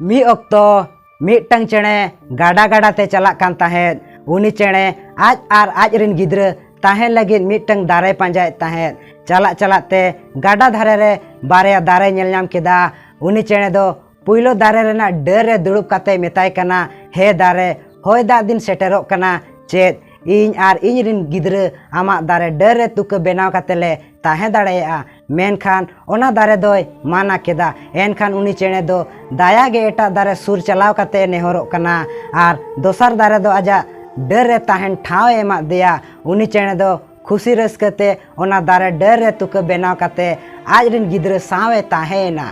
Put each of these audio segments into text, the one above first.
मी अक्तो मिटंग चेणे गाडा गाडा ते चलाक कान ताहेत उनी चेणे आज रिन गिद्र ताहें लगिन मिटंग दारे पांजायत ताहेत चला चला ते गाडा धारे रे बारे दारे नेल नाम केदा उनी चेणे दो पुइलो दारे रेना डर रे दुड़ुब काते मेताय कना हे दारे होय दा दिन सेटेरोक कना चेत इन रिन गिद्र आमा दारे डर रे तुक बेनाव कातेले ताहें दाड़ेया मेनखान ओना दारे दोय माना केदा एनखान उनी चेणे दो दाया गे एटा दारे सुर चलाव काते नेहरोक कना आर दोसर दारे दो आजा डर रे ताहेन ठाव एमा दिया उनी चेणे दो खुशी रस्कते ओना दारे डर रे तुक बेनाव काते आज रिन गिद्र सावे ताहेना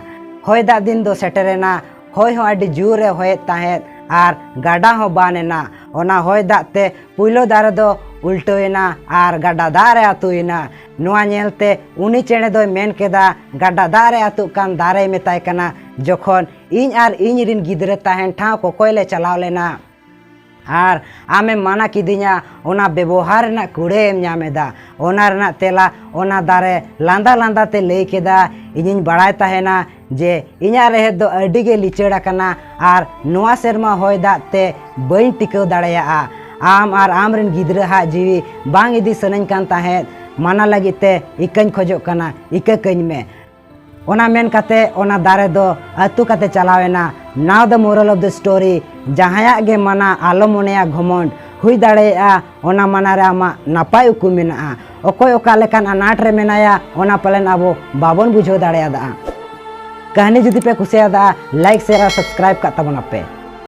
होय दा दिन दो सेटेरेना होय हो आडी जुरे होय ताहेत आर गाडा हो बानेना ओना होय दाते पुइलो दारे दो उल्टोयना आर गाडा दारे आतुयना नोआ नेलते उनी चेणे दो मेन केदा गाडा दारे आतु कान दारे मेताय कना जखन इन रिन गिद्रे ताहेन ठाव कोकोयले चलाव लेना आर आमे माना किदिया ओना व्यवहार ना कुड़े एम नामेदा ओना रना तेला ओना दारे लांदा लांदा ते लई केदा इनिन बड़ाय ताहेना जे इना रहे दो अडी गे लिचड़ा कना आर नोआ सेरमा होय दाते बई टिकव दाड़ेया आम आर आम रिन गिद्रा हा जीवी बांग इदी सनन कान ताहेत माना लगिते इकन खोजो कना इका कइन में ओना मेन काते ओना दारे दो अतु काते चलावेना now the moral of the story जहाया गे मना आलो मोनेया घमंड हुई दाड़ेया ओना मना रे आमा नापाय उकु मेना ओकोय ओका लेकान अनाट रे मेनाया ओना पलेन आबो बाबन बुझो दाड़ेया दा कहानी जुदी पे कुसिया दा लाइक शेयर और सब्सक्राइब का तबना पे।